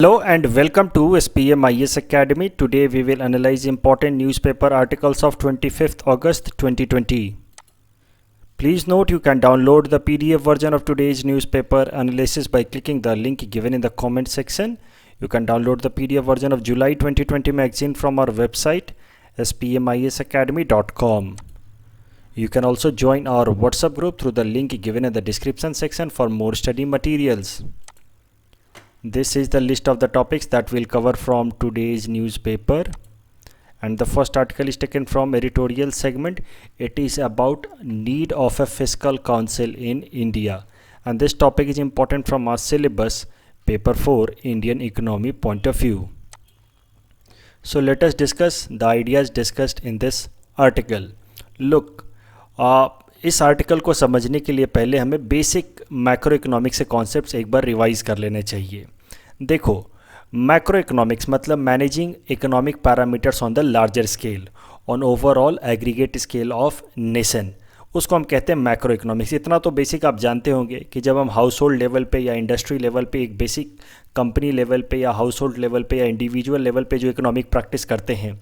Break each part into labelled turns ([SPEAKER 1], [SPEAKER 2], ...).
[SPEAKER 1] Hello and welcome to SPM IS Academy. Today we will analyze important newspaper articles of 25th August 2020. Please note you can download the PDF version of today's newspaper analysis by clicking the link given in the comment section. You can download the PDF version of July 2020 magazine from our website spmisacademy.com. You can also join our WhatsApp group through the link given in the description section for more study materials. This is the list of the topics that we'll cover from today's newspaper, and the first article is taken from editorial segment. It is about need of a fiscal council in India, and this topic is important from our syllabus paper 4 Indian economy point of view. So let us discuss the ideas discussed in this article. Look, इस article को समझने के लिए पहले हमें basic macro economics के concepts एक बार revise कर लेने चाहिए. देखो, मैक्रो इकोनॉमिक्स मतलब managing economic parameters on the larger scale on overall aggregate scale of nation, उसको हम कहते हैं मैक्रो इकोनॉमिक्स. इतना तो बेसिक आप जानते होंगे कि जब हम हाउस होल्ड लेवल पे या इंडस्ट्री लेवल पे, एक बेसिक कंपनी लेवल पे या हाउस होल्ड लेवल पे या इंडिविजुअल लेवल पे जो इकोनॉमिक प्रैक्टिस करते हैं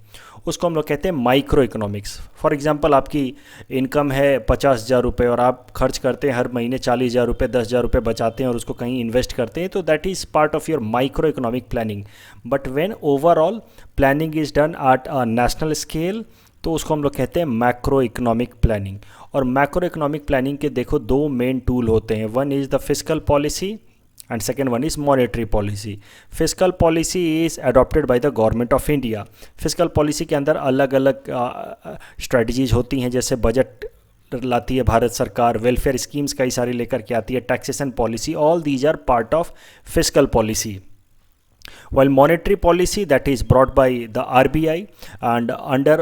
[SPEAKER 1] उसको हम लोग कहते हैं माइक्रो इकोनॉमिक्स. फॉर एग्जांपल, आपकी इनकम है 50,000 रुपये और आप खर्च करते हैं हर महीने 40,000 रुपये, 10,000 रुपये बचाते हैं और उसको कहीं इन्वेस्ट करते हैं, तो that is part of your micro economic planning. But when overall planning is done at a national scale तो उसको हम लोग कहते हैं मैक्रो इकोनॉमिक प्लानिंग. और मैक्रो इकोनॉमिक प्लानिंग के देखो दो मेन टूल होते हैं. One is the fiscal policy and second one is monetary policy. Fiscal policy is adopted by the government of India. Fiscal policy के अंदर अलग अलग strategies होती हैं, जैसे बजट लाती है भारत सरकार, वेलफेयर स्कीम्स कई सारी लेकर के आती है, taxation policy, all these are part of fiscal policy. While monetary policy that is brought by the RBI and under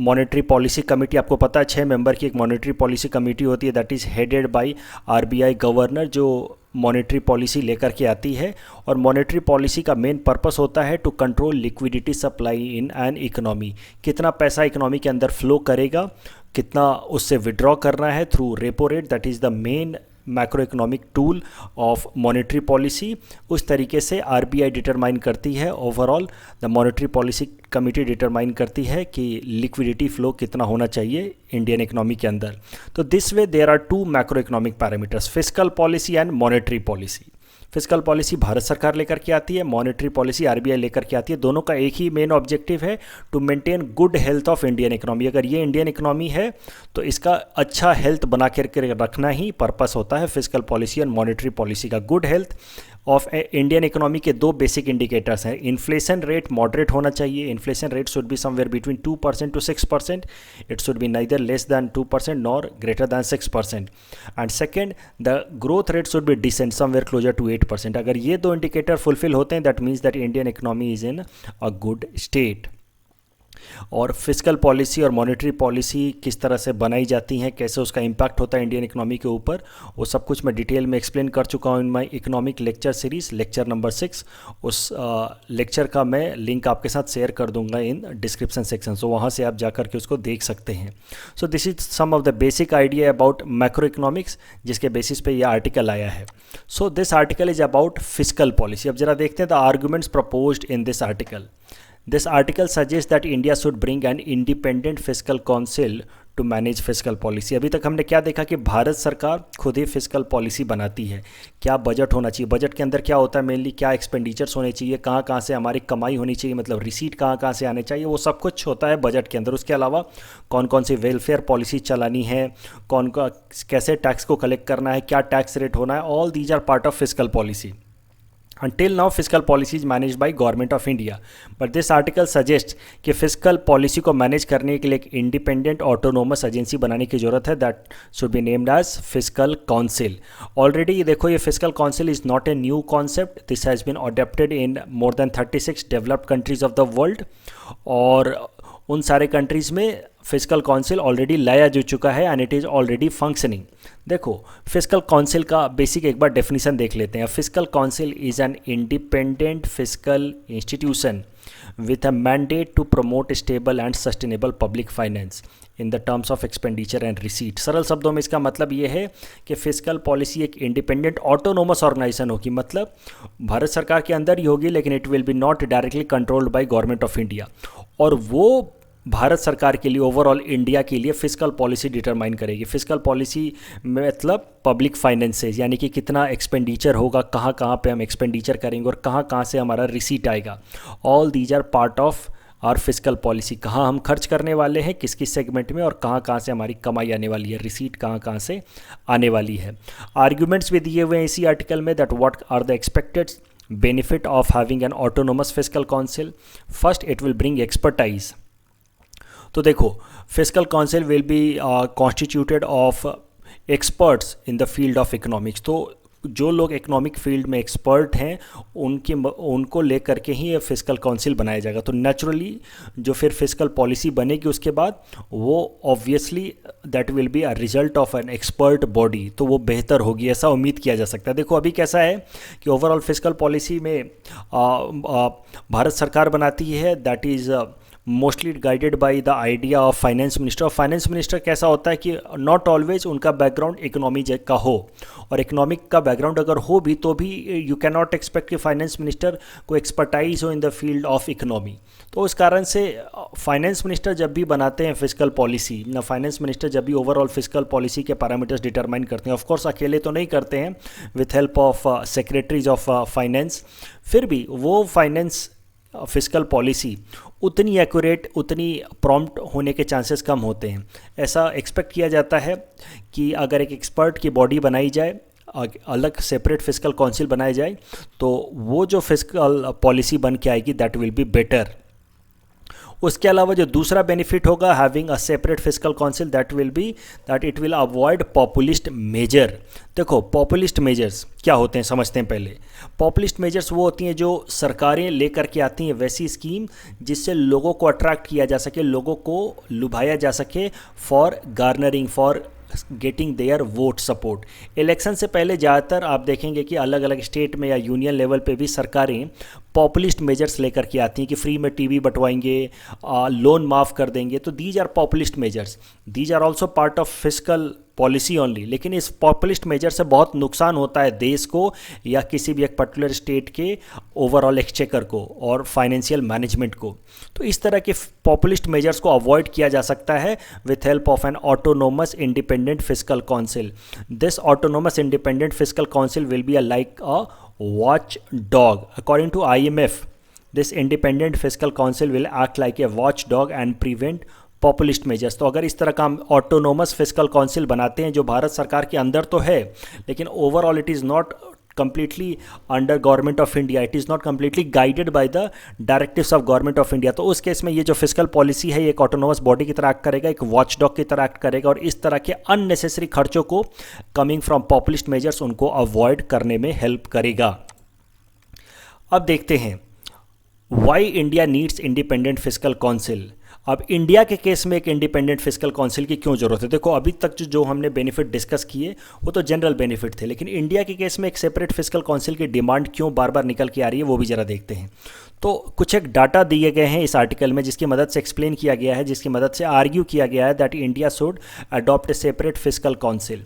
[SPEAKER 1] monetary policy committee, आपको पता है 6 मेंबर की एक monetary policy committee होती है, that is headed by RBI governor, जो monetary policy लेकर के आती है. और मॉनेटरी पॉलिसी का मेन पर्पस होता है to control liquidity supply in an economy. कितना पैसा इकोनॉमी के अंदर फ्लो करेगा, कितना उससे विड्रॉ करना है through repo rate, that is the main macro economic tool of monetary policy. उस तरीके से आरबीआई डिटरमाइन करती है, overall the monetary policy committee determine करती है कि लिक्विडिटी फ्लो कितना होना चाहिए इंडियन इकोनॉमी के अंदर. तो this way there are two macro economic parameters, fiscal policy and monetary policy. Fiscal policy Bharat सरकार लेकर के आती है, मॉनेटरी पॉलिसी आरबीआई लेकर के आती है. दोनों का एक ही मेन ऑब्जेक्टिव है, to maintain good health of Indian economy. अगर ये इंडियन इकोनॉमी है तो इसका अच्छा हेल्थ बना करके रखना ही पर्पस होता है फिस्कल पॉलिसी और मॉनेटरी पॉलिसी का. Good health of Indian economy के दो बेसिक इंडिकेटर्स हैं. इन्फ्लेशन रेट मॉडरेट होना चाहिए. Inflation rate should be somewhere between 2% to 6%. It should be neither less than 2% nor greater than 6%. And second, the growth rate should be decent somewhere closer to 8%. अगर ये दो indicator fulfil होते हैं, that means that Indian economy is in a good state. और fiscal policy और monetary policy किस तरह से बनाई जाती हैं, कैसे उसका इम्पैक्ट होता है इंडियन इकोनॉमी के ऊपर, वो सब कुछ मैं डिटेल में एक्सप्लेन कर चुका हूँ in my economic lecture series, lecture number 6. उस लेक्चर का मैं लिंक आपके साथ शेयर कर दूंगा इन डिस्क्रिप्शन सेक्शन, सो वहाँ से आप जाकर के उसको देख सकते हैं. So this is some of the basic idea about macro economics, जिसके बेसिस पे ये आर्टिकल आया है. So this article is about fiscal policy. अब जरा देखते हैं the arguments proposed in this article. This article suggests that India should bring an independent fiscal council to manage fiscal policy. अभी तक हमने क्या देखा कि भारत सरकार खुद ही फिस्कल पॉलिसी बनाती है. क्या बजट होना चाहिए, बजट के अंदर क्या होता है मेनली, क्या एक्सपेंडिचर्स होने चाहिए, कहाँ कहाँ से हमारी कमाई होनी चाहिए, मतलब रिसीट कहाँ कहाँ से आने चाहिए, वो सब कुछ होता है बजट के अंदर. उसके अलावा कौन कौन सी वेलफेयर पॉलिसी चलानी है, कौन का कैसे टैक्स को कलेक्ट करना है, क्या टैक्स रेट होना है, all these are part of fiscal policy. Until now, fiscal policy is managed by Government of India, but this article suggests कि फिस्कल पॉलिसी को मैनेज करने के लिए एक इंडिपेंडेंट ऑटोनोमस एजेंसी बनाने की जरूरत है, that should be named as fiscal council. Already ये देखो, ये fiscal council is not a new concept. This has been adopted in more than 36 developed countries of the world. और उन सारे कंट्रीज़ में फिस्कल काउंसिल ऑलरेडी लाया जा चुका है and it is already functioning. देखो फिस्कल काउंसिल का बेसिक एक बार डेफिनेशन देख लेते हैं। Fiscal council is an independent fiscal institution with a mandate to promote stable and sustainable public finance in the terms of expenditure and receipt। सरल शब्दों में इसका मतलब ये है कि फिस्कल पॉलिसी एक इंडिपेंडेंट ऑटोनोमस ऑर्गेनाइजेशन होगी, मतलब भारत सरकार के अंदर ही होगी, लेकिन it will B not directly controlled by government of India, और वो भारत सरकार के लिए ओवरऑल इंडिया के लिए फिस्कल पॉलिसी डिटरमाइन करेगी। फिस्कल पॉलिसी मतलब पब्लिक फाइनेंसेस, यानी कि कितना एक्सपेंडिचर होगा, कहाँ कहाँ पे हम एक्सपेंडिचर करेंगे और कहाँ कहाँ से हमारा रिसीट आएगा। All these are part of our fiscal policy. कहाँ हम खर्च करने वाले हैं, किस किस सेगमेंट में, और कहाँ कहाँ से हमारी कमाई आने वाली है, रिसीट कहाँ कहाँ से आने वाली है। आर्ग्यूमेंट्स भी दिए हुए हैं इसी आर्टिकल में that what are the expected benefit of having an autonomous fiscal council. First, it will bring expertise. तो देखो fiscal council will be constituted of experts in the field of economics. तो जो लोग इकोनॉमिक फील्ड में expert हैं उनको लेकर के ही ये फिस्कल काउंसिल बनाया जाएगा। तो नेचुरली जो फिर फिस्कल पॉलिसी बनेगी उसके बाद वो obviously that will be a result of an expert body, तो वो बेहतर होगी, ऐसा उम्मीद किया जा सकता है। देखो अभी कैसा है कि ओवरऑल फिस्कल पॉलिसी में भारत सरकार बनाती है, that is mostly guided by the idea of finance minister. और फाइनेंस मिनिस्टर कैसा होता है कि नॉट ऑलवेज उनका बैकग्राउंड इकोनॉमी का हो, और इकोनॉमिक का बैकग्राउंड अगर हो भी तो भी यू कैन नॉट एक्सपेक्ट कि फाइनेंस मिनिस्टर को एक्सपर्टाइज हो इन द फील्ड ऑफ इकोनॉमी। तो उस कारण से फाइनेंस मिनिस्टर जब भी बनाते हैं फिस्कल पॉलिसी ना, फाइनेंस मिनिस्टर जब भी ओवरऑल फिस्कल पॉलिसी के पैरामीटर्स डिटरमाइन करते हैं, ऑफकोर्स अकेले तो नहीं करते हैं, with help of secretaries of finance, फिर भी वो फाइनेंस फिस्कल पॉलिसी उतनी एक्यूरेट, उतनी प्रॉम्प्ट होने के चांसेस कम होते हैं। ऐसा एक्सपेक्ट किया जाता है कि अगर एक एक्सपर्ट की बॉडी बनाई जाए, अलग सेपरेट फिस्कल काउंसिल बनाया जाए, तो वो जो फिस्कल पॉलिसी बन के आएगी दैट विल बी बेटर। उसके अलावा जो दूसरा बेनिफिट होगा having a separate fiscal council that will be that it will avoid populist measure. देखो पॉपुलिस्ट मेजर्स क्या होते हैं समझते हैं पहले। पॉपुलिस्ट मेजर्स वो होती हैं जो सरकारें लेकर के आती हैं वैसी स्कीम जिससे लोगों को अट्रैक्ट किया जा सके, लोगों को लुभाया जा सके for garnering, for getting their vote support. Election से पहले ज़्यादातर आप देखेंगे कि अलग अलग स्टेट में या यूनियन लेवल पे भी सरकारें पॉपुलिस्ट मेजर्स लेकर के आती हैं कि फ्री में टीवी बंटवाएंगे, लोन माफ़ कर देंगे। तो these are populist measures, these are also part of fiscal policy only. लेकिन इस पॉपुलिस्ट मेजर से बहुत नुकसान होता है देश को या किसी भी एक पर्टिकुलर स्टेट के ओवरऑल एक्सचेकर को और फाइनेंशियल मैनेजमेंट को। तो इस तरह के पॉपुलिस्ट मेजर्स को अवॉइड किया जा सकता है with help of an autonomous independent fiscal council. This autonomous independent fiscal council will be like a watch dog according to IMF। This independent fiscal council will act like a watch dog and prevent populist measures. तो अगर इस तरह का हम autonomous fiscal council बनाते हैं जो भारत सरकार के अंदर तो है लेकिन overall it is not completely under government of India, it is not completely guided by the directives of government of India, तो उस केस में ये जो फिस्कल पॉलिसी है ये एक ऑटोनोमस बॉडी की तरह एक्ट करेगा, एक वॉचडॉग की तरह एक्ट करेगा और इस तरह के अननेसेसरी खर्चों को कमिंग फ्रॉम पॉपुलिस्ट मेजर्स उनको अवॉइड करने में हेल्प करेगा। अब देखते हैं why India needs independent fiscal council. अब इंडिया के केस में एक इंडिपेंडेंट फिस्कल काउंसिल की क्यों जरूरत है। देखो अभी तक जो हमने बेनिफिट डिस्कस किए वो तो जनरल बेनिफिट थे, लेकिन इंडिया के केस में एक सेपरेट फिस्कल काउंसिल की डिमांड क्यों बार बार निकल के आ रही है वो भी जरा देखते हैं। तो कुछ एक डाटा दिए गए हैं इस आर्टिकल में जिसकी मदद से एक्सप्लेन किया गया है, जिसकी मदद से आर्ग्यू किया गया है that India should adopt a separate fiscal council.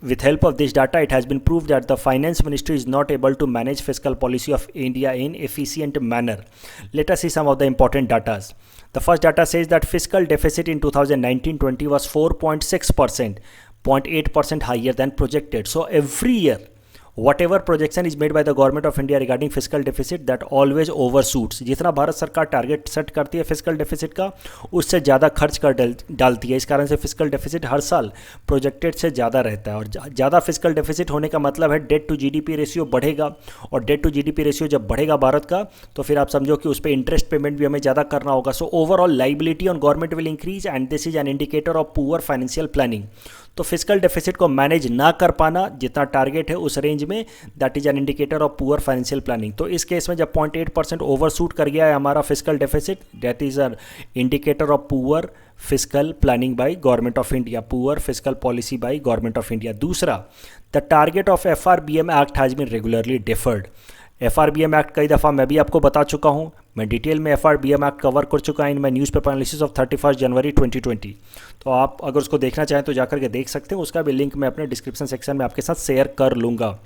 [SPEAKER 1] With help of this data, it has been proved that the finance ministry is not able to manage fiscal policy of India in efficient manner. Let us see some of the important data. The first data says that fiscal deficit in 2019-20 was 4.6%, 0.8% higher than projected. So every year, whatever projection is made by the government of India regarding fiscal deficit, that always overshoots. जितना भारत सरकार target set करती है fiscal deficit का उससे ज़्यादा खर्च कर डालती है। इस कारण से फिस्कल डेफिसिट हर साल प्रोजेक्टेड से ज़्यादा रहता है और ज़्यादा फिस्कल डेफिसिट होने का मतलब है डेट टू जीडीपी रेशियो बढ़ेगा और डेट टू जीडीपी रेशियो जब बढ़ेगा भारत का तो फिर आप समझो कि उस पर इंटरेस्ट पेमेंट भी हमें ज़्यादा करना होगा। So overall liability on government will increase and this is an indicator of poor financial planning. तो फिजिकल डेफिसिट को मैनेज ना कर पाना जितना टारगेट है उस रेंज में, that is an indicator of poor financial planning. तो इस केस में जब 0.8% ओवरशूट कर गया है हमारा physical deficit, that is a indicator of poor fiscal planning by government of India, poor fiscal policy by government of India. दूसरा, the target of FRBM act has been regularly deferred. FRBM act कई दफ़ा मैं भी आपको बता चुका हूँ, मैं डिटेल में FRBM एक्ट कवर कर चुका है इन माई न्यूज़पेपर एनालिसिस ऑफ 31 जनवरी 2020। तो आप अगर उसको देखना चाहें तो जाकर के देख सकते हैं, उसका भी लिंक मैं अपने डिस्क्रिप्शन सेक्शन में आपके साथ शेयर कर लूँगा।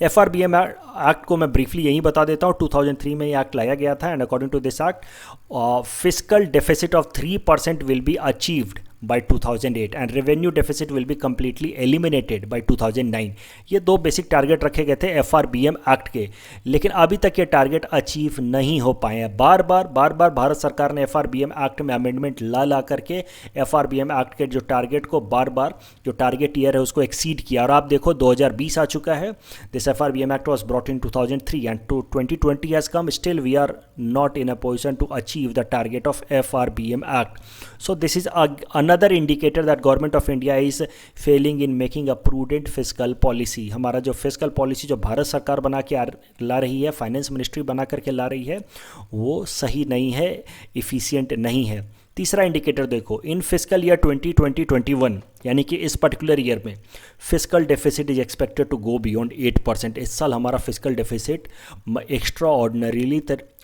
[SPEAKER 1] FRBM एक्ट को मैं ब्रीफली यही बता देता हूँ। 2003 में ये एक्ट लाया गया था and according to this act physical deficit of 3% will be achieved by 2008 and revenue deficit will be completely eliminated by 2009। ये दो बेसिक टारगेट रखे गए थे FRBM एक्ट के, लेकिन अभी तक ये टारगेट अचीव नहीं हो पाए हैं। बार बार भारत सरकार ने FRBM एक्ट में अमेंडमेंट ला करके FRBM एक्ट के जो टारगेट को बार जो टारगेट ईयर है उसको एक्सीड किया। और आप देखो 2020 आ चुका है, this FRBM act was brought in 2003 and 2020 has come, still we are not in a position to achieve the target of FRBM act. So this is another indicator that government of India is failing in making a prudent fiscal policy। हमारा जो physical policy जो भारत सरकार बना के ला रही है, finance ministry बना करके ला रही है, वो सही नहीं है, इफ़िशियंट नहीं है। तीसरा इंडिकेटर देखो, इन फिजिकल ईयर 2020-21 यानी कि इस पर्टिकुलर ईयर में physical deficit is expected to go beyond 8%। इस साल हमारा physical deficit extraordinarily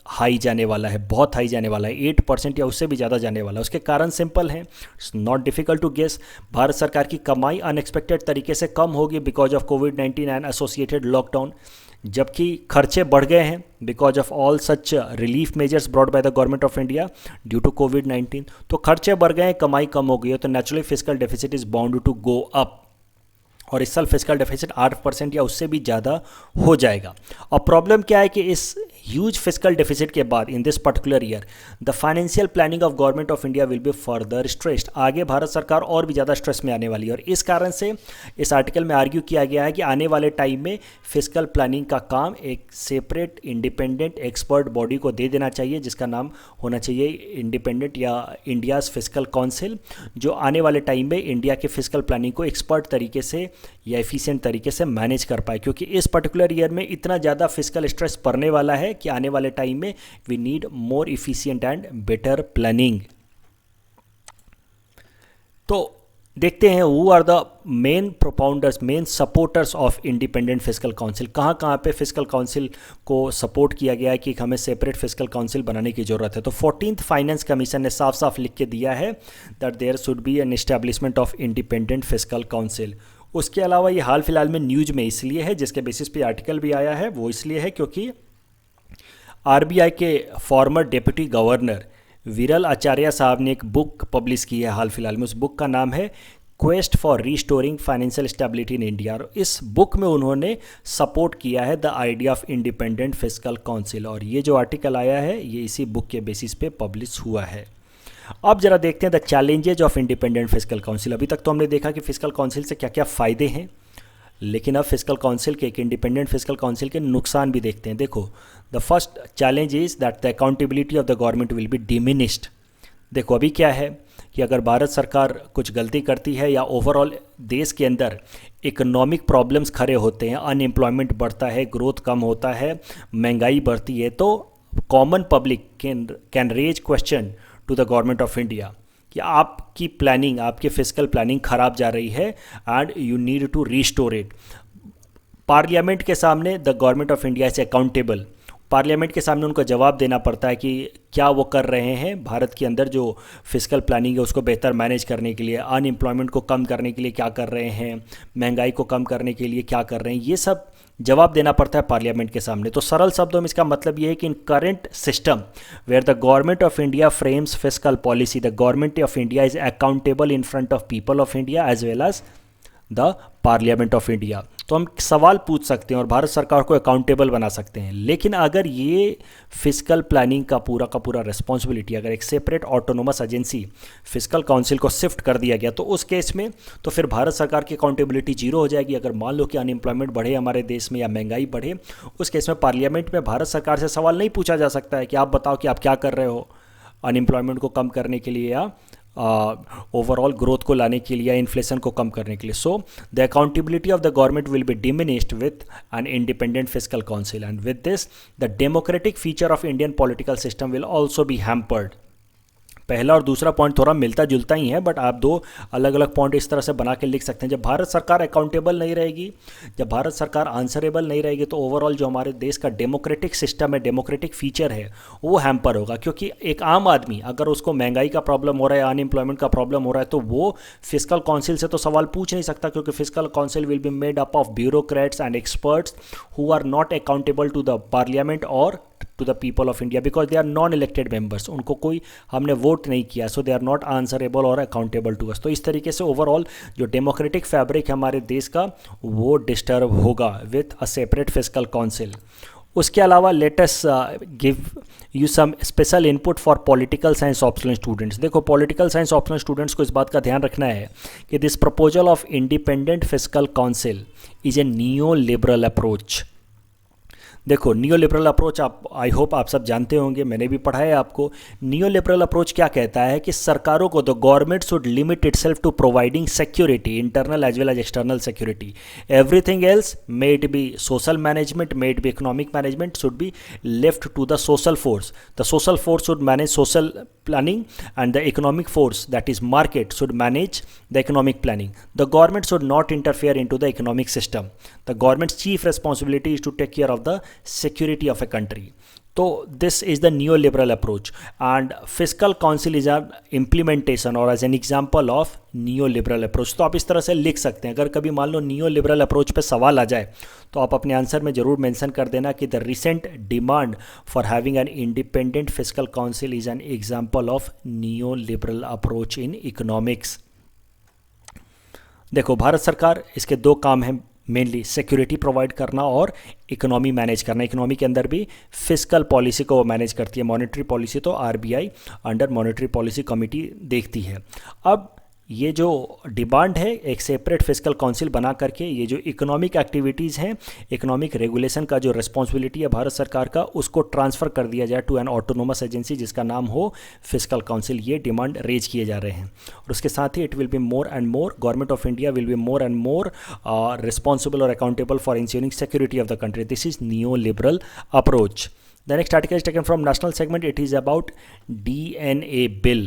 [SPEAKER 1] high जाने वाला है, बहुत हाई जाने वाला है, 8% या उससे भी ज़्यादा जाने वाला है। उसके कारण सिंपल हैं, it's not difficult to guess. Bharat सरकार की कमाई अनएक्सपेक्टेड तरीके से कम होगी बिकॉज ऑफ कोविड-19 एंड एसोसिएटेड लॉकडाउन, जबकि खर्चे बढ़ गए हैं because of all such relief measures brought by the government of India due to कोविड-19। तो खर्चे बढ़ गए हैं, कमाई कम हो गई है, तो naturally physical deficit is bound to go up. और इस साल फिजिकल डेफिसिट 8% या उससे भी ज़्यादा हो जाएगा। और प्रॉब्लम क्या है कि इस ह्यूज फिजिकल डेफिसिट के बाद in this particular year the financial planning of government of India will be further stressed. आगे भारत सरकार और भी ज़्यादा स्ट्रेस में आने वाली है। और इस कारण से इस आर्टिकल में आर्ग्यू किया गया है कि आने वाले टाइम में फिजिकल प्लानिंग का काम एक सेपरेट इंडिपेंडेंट एक्सपर्ट बॉडी को दे देना चाहिए, जिसका नाम होना चाहिए इंडिपेंडेंट या इंडियाज़ फिजिकल काउंसिल, जो आने वाले टाइम में इंडिया के फिजिकल प्लानिंग को एक्सपर्ट तरीके से या एफिशिएंट तरीके से मैनेज कर पाए। क्योंकि इस पर्टिकुलर ईयर में इतना ज़्यादा फिजिकल स्ट्रेस पड़ने वाला है कि आने वाले टाइम में we need more efficient and better planning. तो देखते हैं who are the main propounders, main supporters of independent physical council. कहाँ कहाँ पे फिजिकल काउंसिल को सपोर्ट किया गया है कि हमें सेपरेट फिजिकल काउंसिल बनाने की ज़रूरत है। तो 14th फाइनेंस कमीशन ने साफ साफ लिख के दिया है that there should be an establishment of independent physical council. उसके अलावा ये हाल फिलहाल में न्यूज़ में इसलिए है, जिसके बेसिस पे आर्टिकल भी आया है, वो इसलिए है क्योंकि RBI के farmer deputy governor Viral Acharya साहब ने एक बुक पब्लिश की है हाल फिलहाल में। उस बुक का नाम है quest for restoring financial stability in India. और इस बुक में उन्होंने सपोर्ट किया है the idea of independent physical council. और ये जो आर्टिकल आया है ये इसी बुक के बेसिस पे पब्लिश हुआ है। अब जरा देखते हैं the challenges of independent physical council. अभी तक तो हमने देखा कि फिजिकल काउंसिल से क्या क्या फ़ायदे हैं, लेकिन अब फिजिकल काउंसिल के, एक इंडिपेंडेंट फिजिकल काउंसिल के नुकसान भी देखते हैं। देखो, the first challenge is that the accountability of the government will be diminished. देखो अभी क्या है कि अगर भारत सरकार कुछ गलती करती है या ओवरऑल देश के अंदर इकोनॉमिक प्रॉब्लम्स खड़े होते हैं, अनएम्प्लॉयमेंट बढ़ता है, ग्रोथ कम होता है, महंगाई बढ़ती है, तो common public can raise question to the government of India कि आपकी प्लानिंग, आपकी फिजिकल प्लानिंग ख़राब जा रही है and you need to restore it. Parliament के सामने the government of India is accountable. Parliament के सामने उनको जवाब देना पड़ता है कि क्या वो कर रहे हैं भारत के अंदर जो फिजिकल प्लानिंग है उसको बेहतर मैनेज करने के लिए, अनएम्प्लॉयमेंट को कम करने के लिए क्या कर रहे हैं, महंगाई को कम करने के लिए क्या कर रहे हैं, ये सब जवाब देना पड़ता है पार्लियामेंट के सामने। तो सरल शब्दों में इसका मतलब ये है कि in current system where the government of India frames fiscal policy, the government of India is accountable in front of people of India as well as the parliament of India. तो हम सवाल पूछ सकते हैं और भारत सरकार को अकाउंटेबल बना सकते हैं। लेकिन अगर ये फिजिकल प्लानिंग का पूरा रिस्पॉन्सिबिलिटी अगर एक separate autonomous agency physical council को शिफ्ट कर दिया गया तो उस केस में तो फिर भारत सरकार की अकाउंटेबिलिटी जीरो हो जाएगी। अगर मान लो कि अनएम्प्लॉयमेंट बढ़े हमारे देश में या महंगाई बढ़े, उस केस में पार्लियामेंट में भारत सरकार से सवाल नहीं पूछा जा सकता है कि आप बताओ कि आप क्या कर रहे हो अनएम्प्लॉयमेंट को कम करने के लिए या ओवरऑल ग्रोथ को लाने के लिए या इन्फ्लेशन को कम करने के लिए. So the accountability of the government will be diminished with an independent fiscal council, and with this the democratic feature of Indian political system will also be hampered. पहला और दूसरा पॉइंट थोड़ा मिलता जुलता ही है, बट आप दो अलग अलग पॉइंट इस तरह से बना के लिख सकते हैं. जब भारत सरकार अकाउंटेबल नहीं रहेगी, जब भारत सरकार आंसरेबल नहीं रहेगी, तो ओवरऑल जो हमारे देश का डेमोक्रेटिक सिस्टम है, डेमोक्रेटिक फीचर है, वो हैम्पर होगा. क्योंकि एक आम आदमी अगर उसको महंगाई का प्रॉब्लम हो रहा है, अनएम्प्लॉयमेंट का प्रॉब्लम हो रहा है, तो वो फिस्कल काउंसिल से तो सवाल पूछ नहीं सकता, क्योंकि fiscal council will be made up of bureaucrats and experts who are not accountable to the parliament और to the people of India, because they are non elected members. उनको कोई हमने वोट नहीं किया, so they are not answerable और accountable to us. तो इस तरीके से ओवरऑल जो डेमोक्रेटिक फैब्रिक है हमारे देश का, वो डिस्टर्ब होगा with a separate fiscal council. उसके अलावा let us give you some special input for political science optional students. देखो, पॉलिटिकल साइंस ऑप्शनल स्टूडेंट्स को इस बात का ध्यान रखना है कि this proposal of independent fiscal council is a neo liberal approach. देखो, नियो लिबरल अप्रोच आप आई होप आप सब जानते होंगे, मैंने भी पढ़ा है आपको. नियो लिबरल अप्रोच क्या कहता है कि सरकारों को, the government should limit itself to providing security, internal as well as external security. Everything else, may it be social management, may it be economic management, should be left to the social force. The social force should manage social planning and the economic force, that is market, should manage the economic planning. The government should not interfere into the economic system. The government's chief responsibility is to take care of the security of a country. तो this is the new liberal approach, and fiscal council is our implementation और as an example of new liberal approach. तो आप इस तरह से लिख सकते हैं. अगर कभी मान लो न्यू लिबरल अप्रोच पे सवाल आ जाए, तो आप अपने आंसर में जरूर मेंशन कर देना कि the recent demand for having an independent fiscal council is an example of new liberal approach in economics. देखो, भारत सरकार, इसके दो काम हैं मेनली, सिक्योरिटी प्रोवाइड करना और इकोनॉमी मैनेज करना. इकोनॉमी के अंदर भी फिस्कल पॉलिसी को वो मैनेज करती है. मॉनेटरी पॉलिसी तो RBI under monetary policy committee देखती है. अब ये जो डिमांड है एक सेपरेट फिस्कल काउंसिल बना करके, ये जो इकोनॉमिक एक्टिविटीज़ हैं, इकोनॉमिक रेगुलेशन का जो रिस्पॉन्सिबिलिटी है भारत सरकार का, उसको ट्रांसफ़र कर दिया जाए टू एन ऑटोनोमस एजेंसी जिसका नाम हो फिस्कल काउंसिल. ये डिमांड रेज किए जा रहे हैं. और उसके साथ ही it will be more and more, government of India will be more and more responsible और accountable for ensuring security of the country. This is neo liberal approach. The next article is taken from national segment. It is about DNA bill.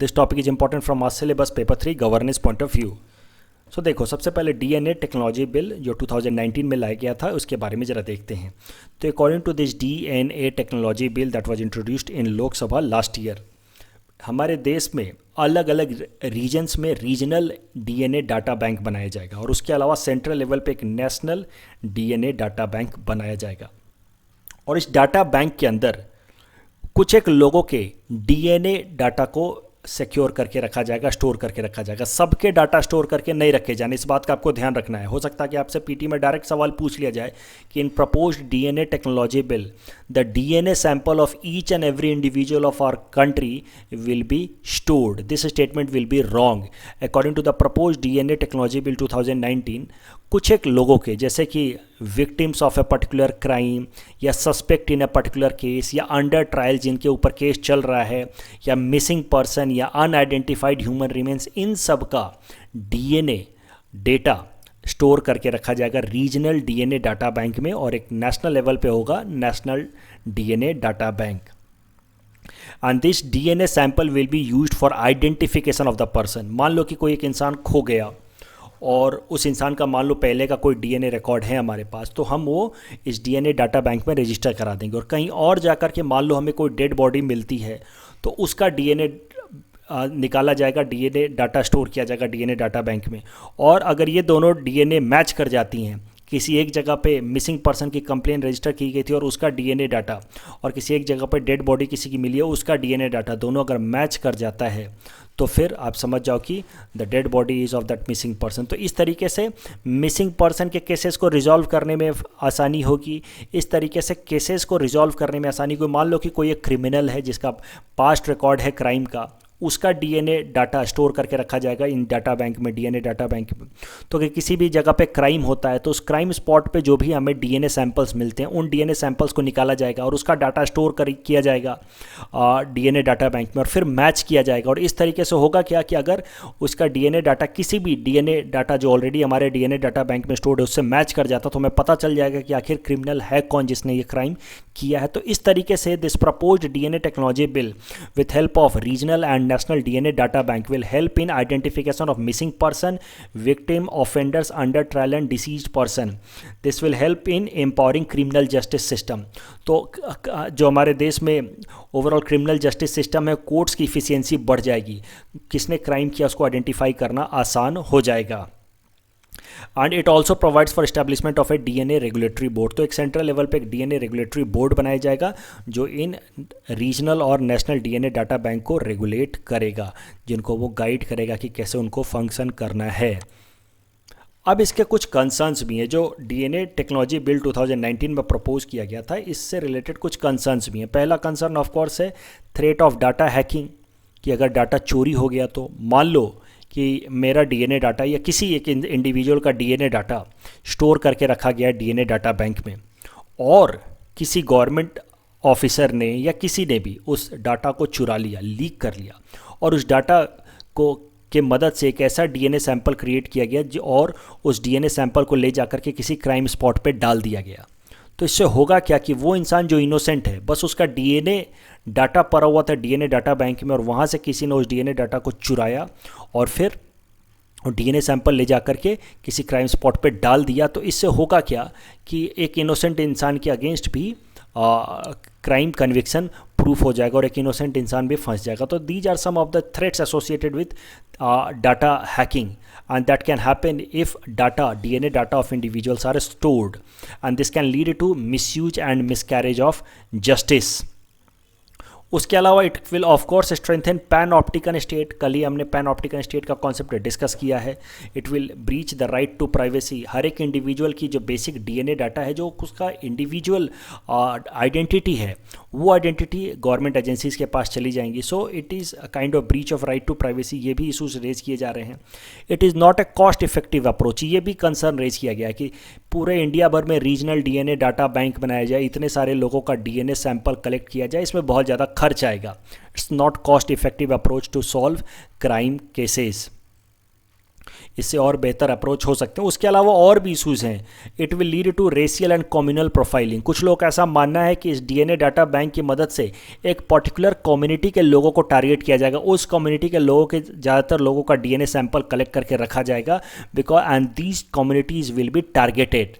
[SPEAKER 1] This topic is important from our syllabus paper 3 governance point of view. So देखो, सबसे पहले DNA technology bill जो 2019 में लाया गया था उसके बारे में ज़रा देखते हैं. तो according to this DNA technology bill that was introduced in Lok Sabha last year, हमारे देश में अलग अलग रीजन्स में रीजनल डीएनए डाटा बैंक बनाया जाएगा, और उसके अलावा सेंट्रल लेवल पे एक नेशनल डीएनए डाटा बैंक बनाया जाएगा. और इस डाटा बैंक के अंदर कुछ एक लोगों के डीएनए डाटा को सिक्योर करके रखा जाएगा, स्टोर करके रखा जाएगा. सबके डाटा स्टोर करके नहीं रखे जाने, इस बात का आपको ध्यान रखना है. हो सकता है कि आपसे पीटी में डायरेक्ट सवाल पूछ लिया जाए कि in proposed DNA technology bill the DNA sample of each and every individual of our country will be stored. This statement will be wrong. According to the proposed DNA technology bill 2019, कुछ एक लोगों के, जैसे कि victims of a particular crime या suspect in a particular case या under trial जिनके ऊपर केस चल रहा है, या मिसिंग पर्सन या अनआइडेंटिफाइड ह्यूमन रिमेन्स, इन सब का डीएनए डेटा स्टोर करके रखा जाएगा रीजनल डीएनए डाटा बैंक में, और एक नेशनल लेवल पे होगा national DNA data bank. And this DNA sample will be used for identification of the person. मान लो कि कोई एक इंसान खो गया और उस इंसान का मान लो पहले का कोई डीएनए रिकॉर्ड है हमारे पास, तो हम वो इस डीएनए डाटा बैंक में रजिस्टर करा देंगे. और कहीं और जाकर के मान लो हमें कोई डेड बॉडी मिलती है, तो उसका डीएनए निकाला जाएगा, डीएनए डाटा स्टोर किया जाएगा डीएनए डाटा बैंक में. और अगर ये दोनों डीएनए मैच कर जाती हैं, किसी एक जगह पे मिसिंग पर्सन की कंप्लेन रजिस्टर की गई थी और उसका डीएनए डाटा, और किसी एक जगह पे डेड बॉडी किसी की मिली है उसका डीएनए डाटा, दोनों अगर मैच कर जाता है, तो फिर आप समझ जाओ कि the dead body is of that missing person. तो इस तरीके से मिसिंग पर्सन के केसेस को रिजॉल्व करने में आसानी होगी. इस तरीके से केसेस को रिजॉल्व करने में आसानी. कोई मान लो कि कोई एक क्रिमिनल है जिसका पास्ट रिकॉर्ड है क्राइम का, उसका डीएनए डाटा स्टोर करके रखा जाएगा इन डाटा बैंक में, डीएनए डाटा बैंक में। तो अगर किसी भी जगह पे क्राइम होता है तो उस क्राइम स्पॉट पे जो भी हमें डीएनए सैंपल्स मिलते हैं उन डीएनए सैंपल्स को निकाला जाएगा और उसका डाटा स्टोर किया जाएगा डीएनए डाटा बैंक में, और फिर मैच किया जाएगा। और इस तरीके से होगा क्या कि अगर उसका डीएनए डाटा किसी भी डीएनए डाटा जो ऑलरेडी हमारे डीएनए डाटा बैंक में स्टोर्ड है उससे मैच कर जाता तो हमें पता चल जाएगा कि आखिर क्रिमिनल है कौन जिसने ये क्राइम किया है। तो इस तरीके से this proposed DNA technology bill with help of regional and national DNA data bank will help in identification of missing person, victim, offenders under trial and deceased person. This will help in empowering criminal justice system. तो जो हमारे देश में overall criminal justice system है, courts की efficiency बढ़ जाएगी, किसने क्राइम किया उसको आइडेंटिफाई करना आसान हो जाएगा। And it also provides for establishment of A DNA regulatory board. तो एक सेंट्रल लेवल पे एक डीएनए रेगुलेटरी बोर्ड बनाया जाएगा जो इन रीजनल और नेशनल डीएनए डाटा बैंक को रेगुलेट करेगा, जिनको वो गाइड करेगा कि कैसे उनको फंक्शन करना है। अब इसके कुछ कंसर्न्स भी हैं जो डीएनए टेक्नोलॉजी बिल 2019 में प्रपोज किया गया था, इससे रिलेटेड कुछ कंसर्न्स भी हैं। पहला कंसर्न ऑफ कोर्स है थ्रेट ऑफ डाटा हैकिंग, कि अगर डाटा चोरी हो गया तो मान लो कि मेरा डीएनए डाटा या किसी एक इंडिविजुअल का डीएनए डाटा स्टोर करके रखा गया है डीएनए डाटा बैंक में, और किसी गवर्नमेंट ऑफिसर ने या किसी ने भी उस डाटा को चुरा लिया, लीक कर लिया, और उस डाटा को के मदद से एक ऐसा डीएनए सैंपल क्रिएट किया गया जो और उस डीएनए सैंपल को ले जाकर के किसी क्राइम स्पॉट पे डाल दिया गया। तो इससे होगा क्या कि वो इंसान जो इनोसेंट है, बस उसका डीएनए डाटा पड़ा हुआ था डीएनए डाटा बैंक में और वहाँ से किसी ने उस डीएनए डाटा को चुराया और फिर डीएनए सैंपल ले जाकर के किसी क्राइम स्पॉट पे डाल दिया। तो इससे होगा क्या कि एक इनोसेंट इंसान के अगेंस्ट भी क्राइम कन्विक्शन प्रूफ हो जाएगा और एक इनोसेंट इंसान भी फंस जाएगा। तो these are some of the threats associated with data hacking, and that can happen if DNA data of individuals are stored, and this can lead to misuse and miscarriage of justice. उसके अलावा it will of course strengthen panopticon state. कल ही हमने panopticon state का concept discuss किया है। It will breach the right to privacy. हर एक इंडिविजुअल की जो बेसिक डीएनए डाटा है, जो उसका इंडिविजुअल आइडेंटिटी है, वो आइडेंटिटी गवर्नमेंट एजेंसीज के पास चली जाएंगी। So it is a kind of breach of right to privacy. ये भी इशूज रेज किए जा रहे हैं। It is not a cost effective approach. ये भी कंसर्न रेज किया गया है कि पूरे इंडिया भर में रीजनल डीएनए डाटा बैंक बनाया जाए, इतने सारे लोगों का डीएनए सैंपल कलेक्ट किया जाए, इसमें बहुत ज़्यादा खर्च आएगा। It's not cost effective approach to solve crime cases. इससे और बेहतर अप्रोच हो सकते हैं। उसके अलावा और भी इशूज़ हैं। It will lead to racial and communal profiling. कुछ लोग ऐसा मानना है कि इस डीएनए डाटा बैंक की मदद से एक पर्टिकुलर कम्युनिटी के लोगों को टारगेट किया जाएगा। उस कम्युनिटी के लोगों के ज़्यादातर लोगों का डीएनए सैंपल कलेक्ट करके रखा जाएगा, because and these communities will be targeted.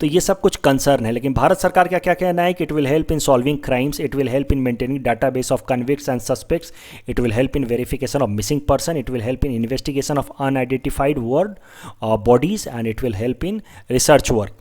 [SPEAKER 1] तो ये सब कुछ कंसर्न है। लेकिन भारत सरकार का क्या कहना है कि it will help in solving crimes, it will help in maintaining database of convicts and suspects, it will help in verification of missing person, it will help in investigation of unidentified bodies and it will help in research work.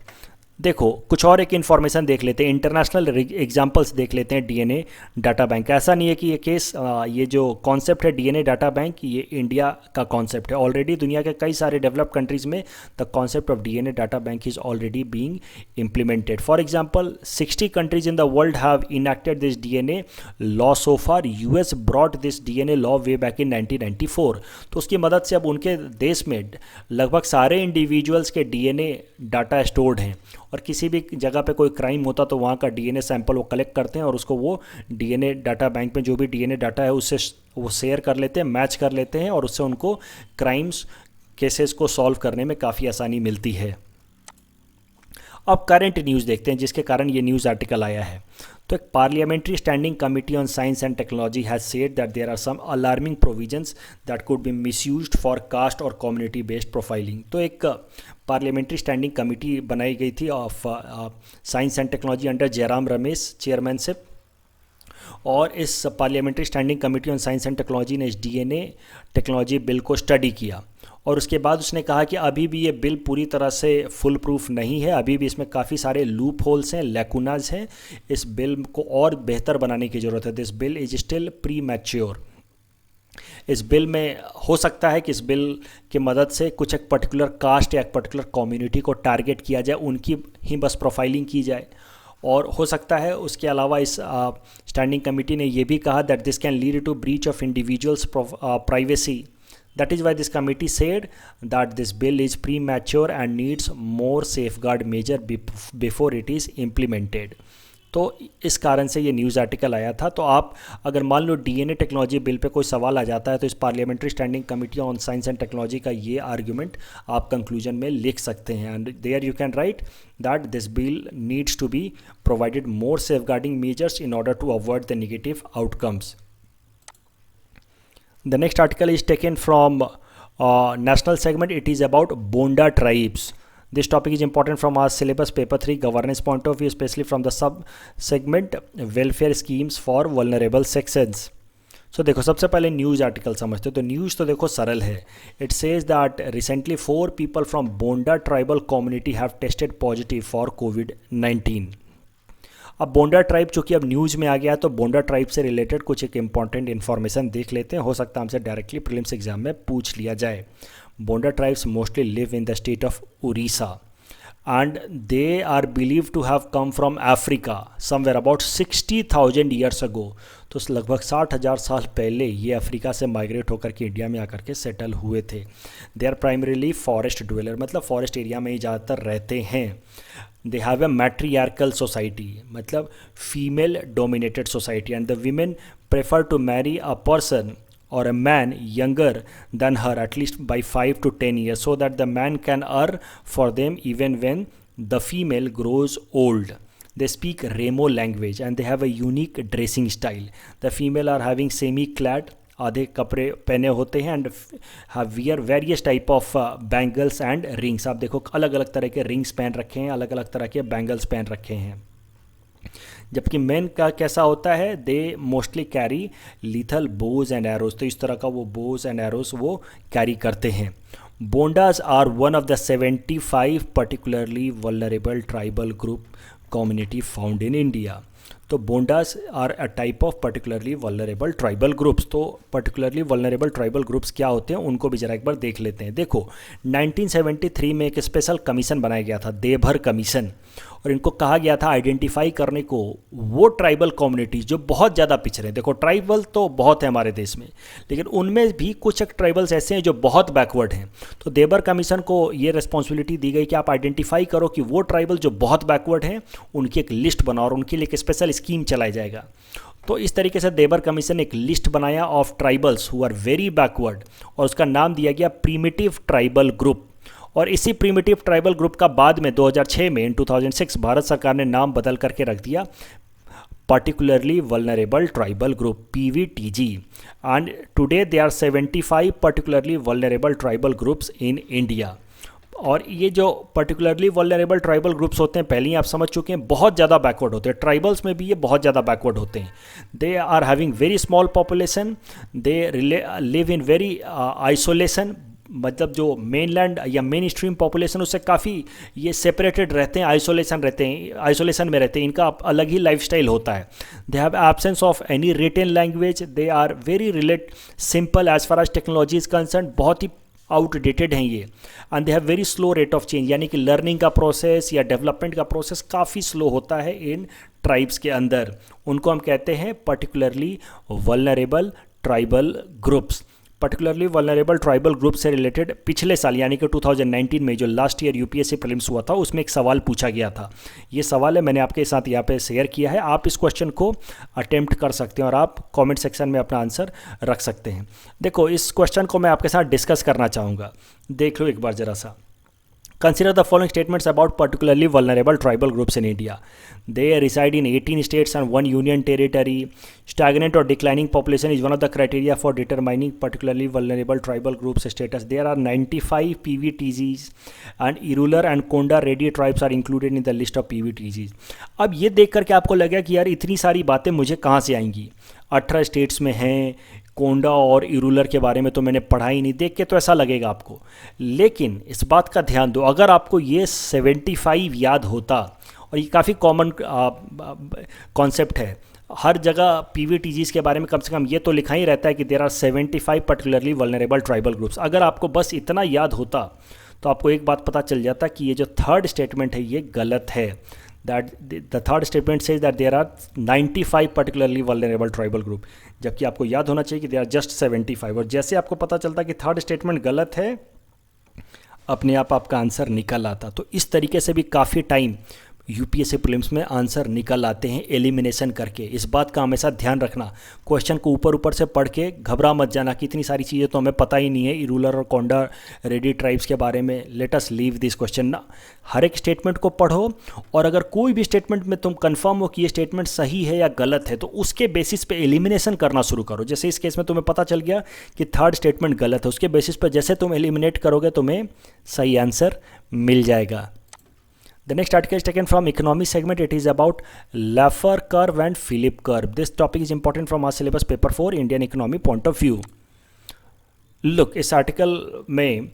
[SPEAKER 1] देखो कुछ और एक information देख लेते हैं, international examples देख लेते हैं डीएनए डाटा बैंक। ऐसा नहीं है कि ये केस ये जो कॉन्सेप्ट है डीएनए डाटा बैंक ये इंडिया का कॉन्सेप्ट है। ऑलरेडी दुनिया के कई सारे डेवलप्ड कंट्रीज में the concept of DNA data bank is already being implemented. For example 60 countries in the world have enacted this DNA law so far. US brought this DNA law way back in 1994। तो उसकी मदद से अब उनके देश में लगभग सारे इंडिविजुअल्स के डीएनए डाटा स्टोर्ड हैं और किसी भी जगह पे कोई क्राइम होता तो वहाँ का डीएनए सैंपल वो कलेक्ट करते हैं और उसको वो डीएनए डाटा बैंक में जो भी डीएनए डाटा है उससे वो शेयर कर लेते हैं, मैच कर लेते हैं और उससे उनको क्राइम्स केसेस को सॉल्व करने में काफ़ी आसानी मिलती है। अब करंट न्यूज़ देखते हैं जिसके कारण ये न्यूज़ आर्टिकल आया है। तो एक parliamentary standing committee on science and technology has said that there are some alarming provisions that could be misused for caste और कम्युनिटी बेस्ड प्रोफाइलिंग। तो एक पार्लियामेंट्री स्टैंडिंग कमिटी बनाई गई थी of science and technology under Jairam Ramesh chairmanship, और इस parliamentary standing committee on science and technology ने इस डीएनए टेक्नोलॉजी बिल को स्टडी किया और उसके बाद उसने कहा कि अभी भी ये बिल पूरी तरह से फुल प्रूफ नहीं है, अभी भी इसमें काफ़ी सारे लूप होल्स हैं, लैकुनाज हैं। इस बिल को और बेहतर बनाने की ज़रूरत है। This bill is still pre mature. इस बिल में हो सकता है कि इस बिल की मदद से कुछ एक पर्टिकुलर कास्ट या एक पर्टिकुलर कम्युनिटी को टारगेट किया जाए, उनकी ही बस प्रोफाइलिंग की जाए और हो सकता है उसके अलावा इस स्टैंडिंग कमेटी ने ये भी कहा that this can lead to breach of individuals privacy. That is why this committee said that this bill is premature and needs more safeguard measure before it is implemented. तो इस कारण से ये news article आया था. तो आप अगर मान लो डीएनए टेक्नोलॉजी बिल पे कोई सवाल आ जाता है तो इस parliamentary standing committee on science and technology का ये आर्ग्यूमेंट आप कंक्लूजन में लिख सकते हैं. And there you can write that this bill needs to be provided more safeguarding measures in order to avoid the negative outcomes. The next article is taken from national segment. It is about Bonda tribes. This topic is important from our syllabus paper 3 governance point of view, especially from the sub segment welfare schemes for vulnerable sections. So देखो सबसे पहले news article समझते हो. तो news तो देखो सरल है. It says that recently 4 people from Bonda tribal community have tested positive for COVID-19. अब बोंडा ट्राइब चूँकि अब न्यूज़ में आ गया है तो बोंडा ट्राइब से रिलेटेड कुछ एक इंपॉर्टेंट इन्फॉर्मेशन देख लेते हैं. हो सकता है हमसे डायरेक्टली प्रीलिम्स एग्जाम में पूछ लिया जाए. Bonda tribes mostly live in the state of Odisha and they are believe to have come from Africa somewhere about 60,000 years ago. तो लगभग 60,000 साल पहले ये अफ्रीका से माइग्रेट होकर के इंडिया में आकर के सेटल हुए थे. They are primarily forest dweller, मतलब फॉरेस्ट एरिया में ही ज़्यादातर रहते हैं. They have a matriarchal society, मतलब female dominated society, and the women prefer to marry a person or a man younger than her at least by 5 to 10 years so that the man can earn for them even when the female grows old. They speak Remo language and they have a unique dressing style. The female are having semi-clad, आधे कपड़े पहने होते हैं and have wear various type of bangles and rings. आप देखो अलग अलग तरह के रिंग्स पहन रखे हैं, अलग अलग तरह के बैंगल्स पहन रखे हैं. जबकि मेन का कैसा होता है, they mostly carry lethal bows and arrows. तो इस तरह का वो बोज एंड एरोज वो कैरी करते हैं. Bondas are one of the 75 particularly vulnerable tribal group community found in India. तो Bondas are a type of particularly vulnerable tribal groups. तो पर्टिकुलरली वल्नरेबल ट्राइबल ग्रुप्स क्या होते हैं उनको भी जरा एक बार देख लेते हैं. देखो 1973 में एक स्पेशल कमीशन बनाया गया था, देभर कमीशन, और इनको कहा गया था आइडेंटिफाई करने को वो ट्राइबल कम्युनिटीज़ जो बहुत ज़्यादा पिछड़े. देखो ट्राइबल तो बहुत है हमारे देश में, लेकिन उनमें भी कुछ एक ट्राइबल्स ऐसे हैं जो बहुत बैकवर्ड हैं. तो देबर कमीशन को ये रिस्पॉन्सिबिलिटी दी गई कि आप आइडेंटिफाई करो कि वो ट्राइबल जो बहुत बैकवर्ड हैं उनकी एक लिस्ट बनाओ और उनके लिए एक स्पेशल स्कीम चलाया जाएगा. तो इस तरीके से देबर कमीशन ने एक लिस्ट बनाया of tribals who are very backward और उसका नाम दिया गया प्रीमिटिव ट्राइबल ग्रुप. और इसी प्रीमिटिव ट्राइबल ग्रुप का बाद में 2006 में इन 2006 भारत सरकार ने नाम बदल करके रख दिया particularly vulnerable tribal group PVTG. And today they are 75 particularly vulnerable tribal groups in India. और ये जो पर्टिकुलरली वल्नरेबल ट्राइबल ग्रुप्स होते हैं पहले ही आप समझ चुके हैं बहुत ज़्यादा बैकवर्ड होते हैं. ट्राइबल्स में भी ये बहुत ज़्यादा बैकवर्ड होते हैं. They are having very small population, they live in very isolation, मतलब जो मेनलैंड या मेन स्ट्रीम पॉपुलेशन उससे काफ़ी ये सेपरेटेड रहते हैं, आइसोलेशन में रहते हैं. इनका अलग ही लाइफस्टाइल होता है. They have absence of any written language, they are very relate simple as far as technology is concern, बहुत ही आउटडेटेड हैं ये. And they have very slow rate of change, यानी कि लर्निंग का प्रोसेस या डेवलपमेंट का प्रोसेस काफ़ी स्लो होता है इन ट्राइब्स के अंदर. उनको हम कहते हैं particularly vulnerable tribal groups. Particularly vulnerable tribal group से रिलेटेड पिछले साल यानी कि 2019 में जो लास्ट ईयर UPSC प्रीलिम्स हुआ था उसमें एक सवाल पूछा गया था. ये सवाल है मैंने आपके साथ यहाँ पे शेयर किया है. आप इस क्वेश्चन को अटेम्प्ट कर सकते हैं और आप कमेंट सेक्शन में अपना आंसर रख सकते हैं. देखो इस क्वेश्चन को मैं आपके साथ डिस्कस करना चाहूँगा, देख लो एक बार ज़रा सा. Consider the following statements about particularly vulnerable tribal groups in India. They reside in 18 states and 1 union territory. Stagnant or declining population is one of the criteria for determining particularly vulnerable tribal groups status. There are 95 PVTGs and Irregular and Konda Reddy tribes are included in the list of PVTGs. अब ये देख करके आपको लगा कि यार इतनी सारी बातें मुझे कहाँ से आएंगी, 18 स्टेट्स में हैं, कोंडा और इरूलर के बारे में तो मैंने पढ़ा ही नहीं. देख के तो ऐसा लगेगा आपको, लेकिन इस बात का ध्यान दो, अगर आपको ये 75 याद होता, और ये काफ़ी कॉमन कॉन्सेप्ट है, हर जगह PVTGs के बारे में कम से कम ये तो लिखा ही रहता है कि there are 75 particularly vulnerable tribal groups. अगर आपको बस इतना याद होता तो आपको एक बात पता चल जाता कि ये जो थर्ड स्टेटमेंट है ये गलत है. That the third statement says that there are 95 particularly vulnerable tribal group, जबकि आपको याद होना चाहिए कि देयर आर जस्ट 75। और जैसे आपको पता चलता कि थर्ड स्टेटमेंट गलत है, अपने आप आपका आंसर निकल आता। तो इस तरीके से भी काफ़ी टाइम यूपीएससी प्रीलिम्स में आंसर निकल आते हैं एलिमिनेशन करके। इस बात का हमेशा ध्यान रखना, क्वेश्चन को ऊपर ऊपर से पढ़ के घबरा मत जाना कि इतनी सारी चीज़ें तो हमें पता ही नहीं है इरूलर और कोंडा रेडी ट्राइब्स के बारे में, let us leave this question ना। हर एक स्टेटमेंट को पढ़ो, और अगर कोई भी स्टेटमेंट में तुम कंफर्म हो कि ये स्टेटमेंट सही है या गलत है, तो उसके बेसिस पे एलिमिनेशन करना शुरू करो। जैसे इस केस में तुम्हें पता चल गया कि थर्ड स्टेटमेंट गलत है, उसके बेसिस पर जैसे तुम एलिमिनेट करोगे तुम्हें सही आंसर मिल जाएगा। The next article is taken from economy segment. It is about Laffer curve and Philip curve. This topic is important from our syllabus paper 4 Indian economy point of view. Look, इस article में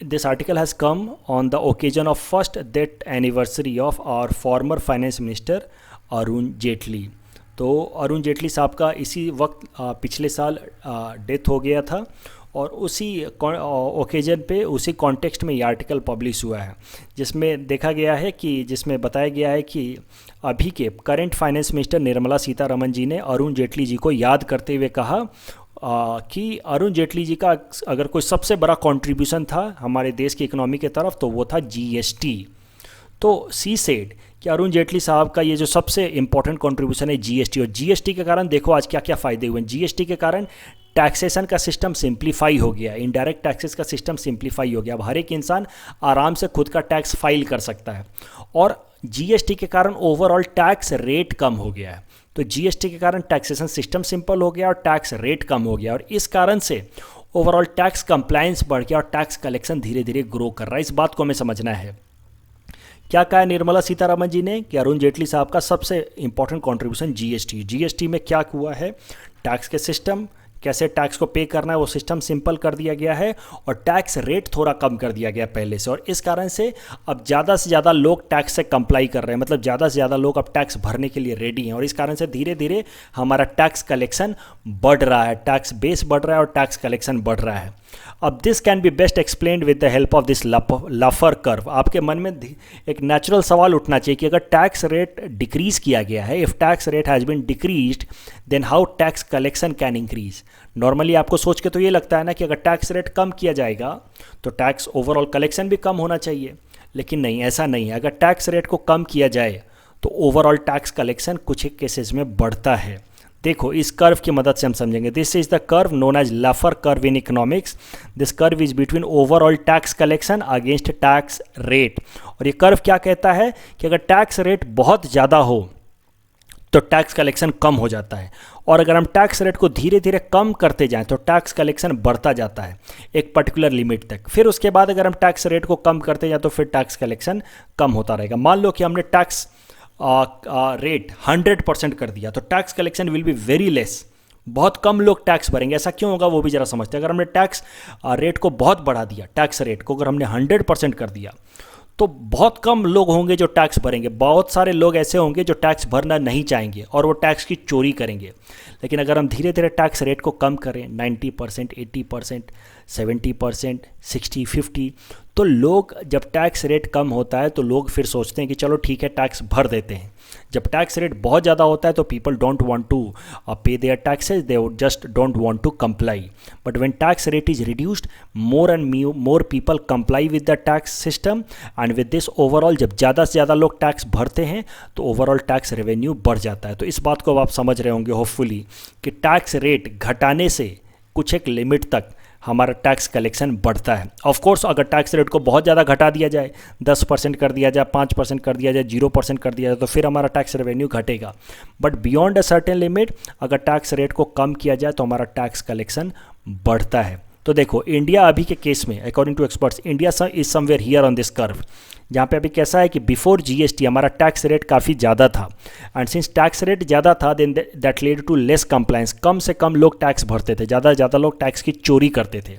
[SPEAKER 1] this article has come on the occasion of first death anniversary of our former finance minister Arun Jaitley. तो अरुण जेटली साहब का इसी वक्त पिछले साल death हो गया था, और उसी ओकेजन पे उसी कॉन्टेक्स्ट में ये आर्टिकल पब्लिश हुआ है, जिसमें देखा गया है कि जिसमें बताया गया है कि अभी के current finance minister Nirmala Sitharaman ji ने अरुण जेटली जी को याद करते हुए कहा कि अरुण जेटली जी का अगर कोई सबसे बड़ा कंट्रीब्यूशन था हमारे देश की इकोनॉमी की तरफ तो वो था जीएसटी। तो सी सेड कि अरुण जेटली साहब का ये जो सबसे इंपॉर्टेंट कंट्रीब्यूशन है जीएसटी, और जीएसटी के कारण देखो आज क्या क्या फ़ायदे हुए हैं। जीएसटी के कारण टैक्सेशन का सिस्टम सिंप्लीफाई हो गया, इनडायरेक्ट टैक्सेस का सिस्टम सिंप्लीफाई हो गया। अब हर एक इंसान आराम से खुद का टैक्स फाइल कर सकता है, और जीएसटी के कारण ओवरऑल टैक्स रेट कम हो गया है। तो जीएसटी के कारण टैक्सेशन सिस्टम सिंपल हो गया और टैक्स रेट कम हो गया, और इस कारण से ओवरऑल टैक्स कंप्लायंस बढ़ गया और टैक्स कलेक्शन धीरे धीरे ग्रो कर रहा है। इस बात को हमें समझना है। क्या कहा निर्मला सीतारमण जी ने कि अरुण जेटली साहब का सबसे इंपॉर्टेंट कंट्रीब्यूशन जीएसटी। जीएसटी में क्या हुआ है, टैक्स के सिस्टम, कैसे टैक्स को पे करना है वो सिस्टम सिंपल कर दिया गया है, और टैक्स रेट थोड़ा कम कर दिया गया पहले से, और इस कारण से अब ज़्यादा से ज़्यादा लोग टैक्स से कंप्लाई कर रहे हैं, मतलब ज़्यादा से ज़्यादा लोग अब टैक्स भरने के लिए रेडी हैं, और इस कारण से धीरे धीरे हमारा टैक्स कलेक्शन बढ़ रहा है, टैक्स बेस बढ़ रहा है और टैक्स कलेक्शन बढ़ रहा है। अब this can be best explained with the help of this लाफर curve. आपके मन में एक नेचुरल सवाल उठना चाहिए कि अगर टैक्स रेट डिक्रीज किया गया है, if tax rate has been decreased then how tax collection can increase. Normally आपको सोच के तो ये लगता है ना कि अगर टैक्स रेट कम किया जाएगा तो टैक्स ओवरऑल कलेक्शन भी कम होना चाहिए, लेकिन नहीं, ऐसा नहीं है। अगर टैक्स रेट को कम किया जाए तो ओवरऑल टैक्स कलेक्शन कुछ एक केसेस में बढ़ता है। देखो इस कर्व की मदद से हम समझेंगे। This is the curve known as Laffer curve in economics. This curve is between overall tax collection against tax rate. और ये कर्व क्या कहता है कि अगर टैक्स रेट बहुत ज़्यादा हो तो टैक्स कलेक्शन कम हो जाता है, और अगर हम टैक्स रेट को धीरे धीरे कम करते जाएं तो टैक्स कलेक्शन बढ़ता जाता है एक पर्टिकुलर लिमिट तक। फिर उसके बाद अगर हम टैक्स रेट को कम करते जाएं तो फिर टैक्स कलेक्शन कम होता रहेगा। मान लो कि हमने टैक्स रेट 100% कर दिया तो tax collection will be very less, बहुत कम लोग टैक्स भरेंगे। ऐसा क्यों होगा वो भी जरा समझते हैं। अगर हमने टैक्स रेट को बहुत बढ़ा दिया, टैक्स रेट को अगर हमने 100% कर दिया तो बहुत कम लोग होंगे जो टैक्स भरेंगे, बहुत सारे लोग ऐसे होंगे जो टैक्स भरना नहीं चाहेंगे और वो टैक्स की चोरी करेंगे। लेकिन अगर हम धीरे धीरे टैक्स रेट को कम करें 90%, 80%, 70%, 60, 50, तो लोग जब टैक्स रेट कम होता है तो लोग फिर सोचते हैं कि चलो ठीक है टैक्स भर देते हैं। जब टैक्स रेट बहुत ज़्यादा होता है तो people don't want to pay their taxes, they just don't want to comply. But when tax rate is reduced more and more people comply with the tax system, and with this overall जब ज़्यादा से ज़्यादा लोग tax भरते हैं तो overall tax revenue बढ़ जाता है। तो इस बात को अब आप समझ रहे होंगे होपफुली कि टैक्स रेट घटाने से कुछ एक लिमिट तक हमारा टैक्स कलेक्शन बढ़ता है। ऑफ कोर्स अगर टैक्स रेट को बहुत ज़्यादा घटा दिया जाए, 10% कर दिया जाए, 5% कर दिया जाए, 0% कर दिया जाए तो फिर हमारा टैक्स रेवेन्यू घटेगा। But beyond a certain limit अगर टैक्स रेट को कम किया जाए तो हमारा टैक्स कलेक्शन बढ़ता है। तो देखो इंडिया अभी के केस में according to experts India is somewhere here on this curve, जहाँ पे अभी कैसा है कि बिफोर जीएसटी हमारा टैक्स रेट काफ़ी ज़्यादा था, एंड सिंस टैक्स रेट ज़्यादा था then that led to less compliance. कम से कम लोग टैक्स भरते थे, ज़्यादा से ज़्यादा लोग टैक्स की चोरी करते थे,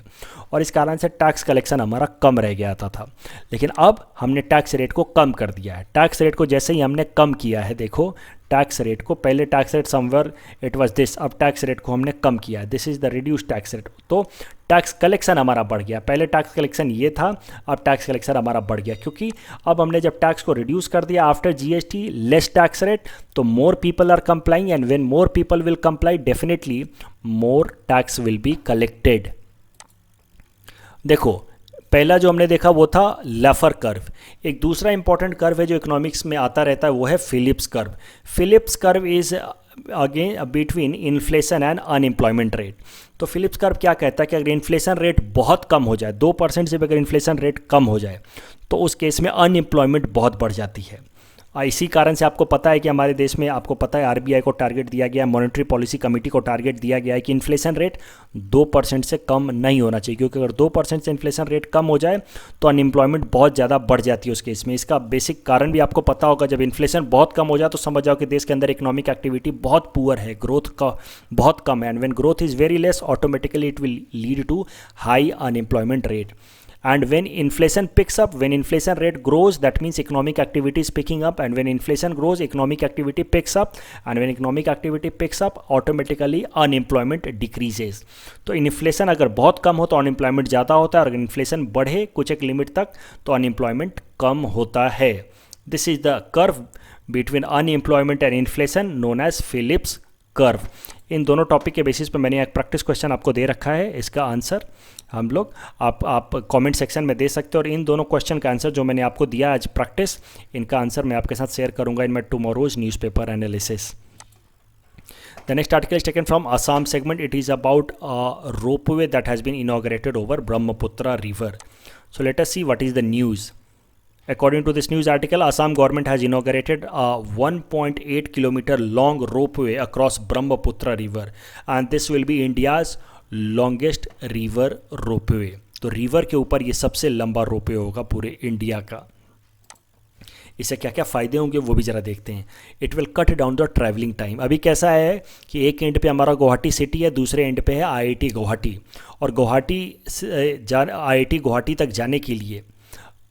[SPEAKER 1] और इस कारण से टैक्स कलेक्शन हमारा कम रह गया था। लेकिन अब हमने टैक्स रेट को कम कर दिया है। टैक्स रेट को जैसे ही हमने कम किया है, देखो टैक्स रेट को, पहले tax rate somewhere it was this, अब टैक्स रेट को हमने कम किया है, this is the reduce tax rate. तो टैक्स कलेक्शन हमारा बढ़ गया। पहले टैक्स कलेक्शन ये था, अब टैक्स कलेक्शन हमारा बढ़ गया, क्योंकि अब हमने जब टैक्स को रिड्यूस कर दिया after GST, less tax rate, तो more people are complying, and when more people will comply definitely more tax will be collected. देखो, पहला जो हमने देखा वो था लाफर कर्व। एक दूसरा इंपॉर्टेंट कर्व है जो इकोनॉमिक्स में आता रहता है, वो है Phillips curve. Phillips curve is again between inflation and unemployment rate. तो फिलिप्स कर्व क्या कहता है कि अगर इन्फ्लेशन रेट बहुत कम हो जाए, 2% से भी अगर इन्फ्लेशन रेट कम हो जाए, तो उस केस में अनएम्प्लॉयमेंट बहुत बढ़ जाती है। इसी कारण से आपको पता है कि हमारे देश में, आपको पता है, आरबीआई को टारगेट दिया गया है, मॉनेटरी पॉलिसी कमेटी को टारगेट दिया गया है कि इन्फ्लेशन रेट 2% से कम नहीं होना चाहिए, क्योंकि अगर 2% से इन्फ्लेशन रेट कम हो जाए तो अनएम्प्लॉयमेंट बहुत ज़्यादा बढ़ जाती है उस केस में। इसका बेसिक कारण भी आपको पता होगा, जब इन्फ्लेशन बहुत कम हो जाए तो समझ जाओ कि देश के अंदर इकोनॉमिक एक्टिविटी बहुत पुअर है, ग्रोथ का बहुत कम है, and when growth is very less automatically it will lead to high unemployment rate. And when inflation picks up, when inflation rate grows, that means economic activity is picking up, and when inflation grows, economic activity picks up, and when economic activity picks up, automatically unemployment decreases. तो inflation अगर बहुत कम हो तो unemployment ज़्यादा होता है, और अगर इन्फ्लेशन बढ़े कुछ एक लिमिट तक तो अनएम्प्लॉयमेंट कम होता है। This is the curve between unemployment and inflation known as Phillips curve. इन दोनों टॉपिक के बेसिस पे मैंने एक प्रैक्टिस क्वेश्चन आपको दे रखा है, इसका आंसर हम लोग आप कमेंट सेक्शन में दे सकते हो, और इन दोनों क्वेश्चन का आंसर जो मैंने आपको दिया आज प्रैक्टिस, इनका आंसर मैं आपके साथ शेयर करूंगा in my tomorrow's newspaper analysis. The next article is taken from Assam segment. It is about a ropeway that has been inaugurated over Brahmaputra river. So let us see what is the news. According to this news article, Assam government has inaugurated a 1.8 kilometer long ropeway across Brahmaputra river, and this will be India's longest river ropeway. तो river के ऊपर ये सबसे लंबा ropeway होगा पूरे India का। इससे क्या क्या फ़ायदे होंगे वो भी ज़रा देखते हैं। It will cut down the travelling time. अभी कैसा है कि एक एंड पे हमारा गुवाहाटी सिटी है, दूसरे एंड पे है आईआईटी गुवाहाटी, और आईआईटी गुवाहाटी तक जाने के लिए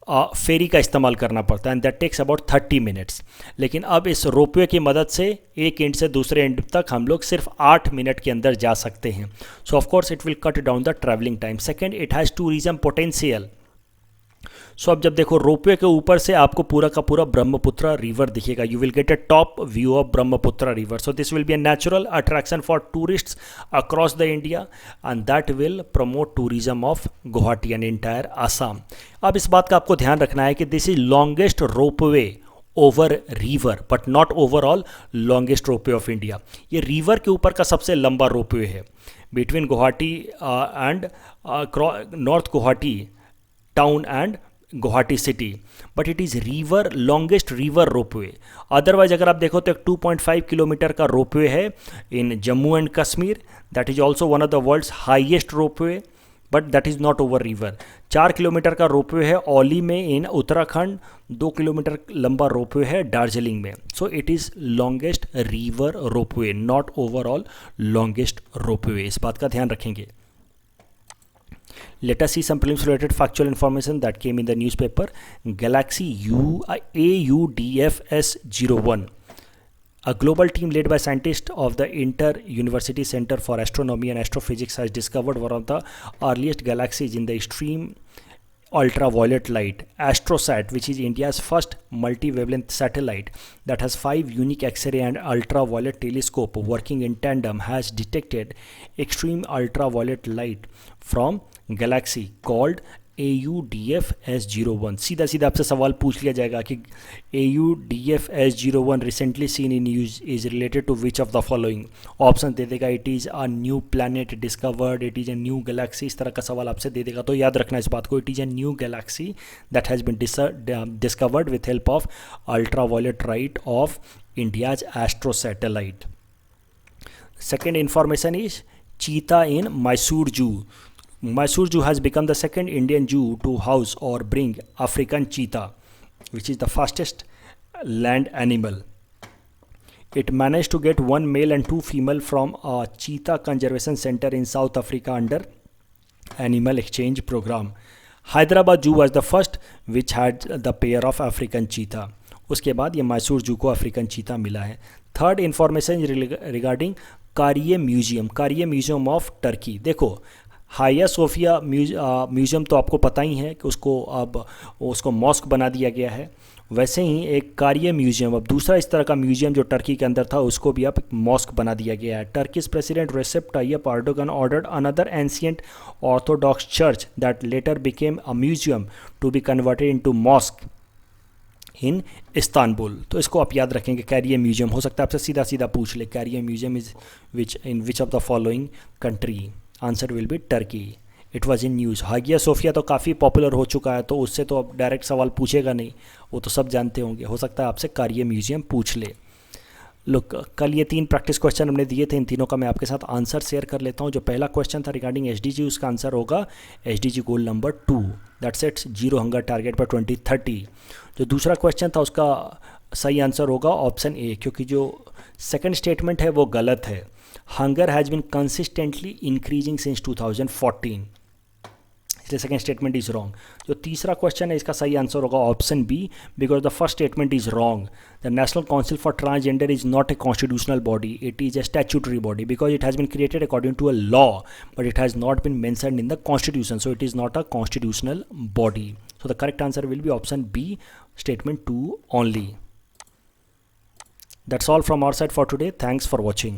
[SPEAKER 1] फेरी का इस्तेमाल करना पड़ता है, and that takes about 30 minutes. लेकिन अब इस रोपवे की मदद से एक एंड से दूसरे एंड तक हम लोग सिर्फ 8 मिनट के अंदर जा सकते हैं। So of course it will cut down the travelling time. Second, it has tourism potential. So अब जब देखो रोपवे के ऊपर से आपको पूरा का पूरा ब्रह्मपुत्र रिवर दिखेगा, you will get a top view of Brahmaputra river. So this will be a natural attraction for tourists across the India, and that will promote tourism of Guwahati and entire Assam. अब इस बात का आपको ध्यान रखना है कि this is longest ropeway over river, but not overall longest ropeway of India. ये रिवर के ऊपर का सबसे लंबा रोपवे है between Guwahati and north Guwahati town and Guwahati city, but it is river longest river ropeway. Otherwise अगर आप देखो तो एक 2.5 किलोमीटर का रोपवे है in Jammu and Kashmir, that is also one of the world's highest ropeway, but that is not over river. 4 kilometre का ropeway है औली में इन उत्तराखंड, 2 किलोमीटर लंबा रोपवे है दार्जिलिंग में। So it is longest river ropeway, not overall longest ropeway. इस बात का ध्यान रखेंगे। Let us see some prelims related factual information that came in the newspaper. Galaxy AUDFS-01, a global team led by scientists of the Inter-University Center for Astronomy and Astrophysics has discovered one of the earliest galaxies in the extreme ultraviolet light. AstroSat, which is India's first multi-wavelength satellite that has 5 unique X-ray and ultraviolet telescope working in tandem, has detected extreme ultraviolet light from galaxy called AUDFS-01। सीधा सीधा आपसे सवाल पूछ लिया जाएगा कि AUDFS-01 recently seen in news is related to which of the following. Option दे देगा, it is a new planet discovered, it is a new galaxy, इस तरह का सवाल आपसे दे देगा। तो याद रखना इस बात को, it is a new Galaxy that has been discovered with help of ultraviolet light of India's astro satellite. Second information is चीता इन मैसूर जू। Mysore Zoo has become the second Indian zoo to house or bring African cheetah, which is the fastest land animal. It managed to get 1 male and 2 female from a cheetah conservation center in South Africa under Animal Exchange Program. Hyderabad Zoo was the first which had the pair of African cheetah. उसके बाद ये मैसूर जू को African cheetah मिला है। Third information regarding कारिये museum, कारिये museum of Turkey. देखो हाया सोफिया म्यूज़ियम तो आपको पता ही है कि उसको अब उसको मॉस्क बना दिया गया है। वैसे ही एक कार्य म्यूज़ियम, अब दूसरा इस तरह का म्यूज़ियम जो टर्की के अंदर था, उसको भी अब एक मॉस्क बना दिया गया है। Turkey's president Recep Tayyip Erdogan ordered another ancient orthodox church that later became a museum to be converted into mosque in Istanbul. तो इसको आप याद रखेंगे, कैरियर म्यूजियम। हो सकता है आपसे सीधा सीधा पूछ ले, Kariye museum is which of the following country? Answer will be Turkey. It was in news. Hagia Sophia तो काफ़ी पॉपुलर हो चुका है, तो उससे तो अब डायरेक्ट सवाल पूछेगा नहीं, वो तो सब जानते होंगे। हो सकता है आपसे कैरियर म्यूजियम पूछ ले। लुक, कल ये 3 प्रैक्टिस क्वेश्चन हमने दिए थे, इन तीनों का मैं आपके साथ आंसर शेयर कर लेता हूँ। जो पहला क्वेश्चन था रिगार्डिंग एसडीजी, उसका आंसर होगा SDG goal number 2, that sets zero hunger target पर 2030। जो दूसरा क्वेश्चन था उसका सही आंसर होगा ऑप्शन ए, क्योंकि जो सेकंड स्टेटमेंट है वो गलत है। Hunger has been consistently increasing since 2014, इसलिए सेकंड स्टेटमेंट इज रॉन्ग। जो तीसरा क्वेश्चन है इसका सही आंसर होगा option B, because the first statement is wrong. The national council for transgender is not a constitutional body, it is a statutory body, because it has been created according to a law but it has not been mentioned in the constitution, so it is not a constitutional body. So the correct answer will be option B, statement 2 only. That's all from our side for today. Thanks for watching.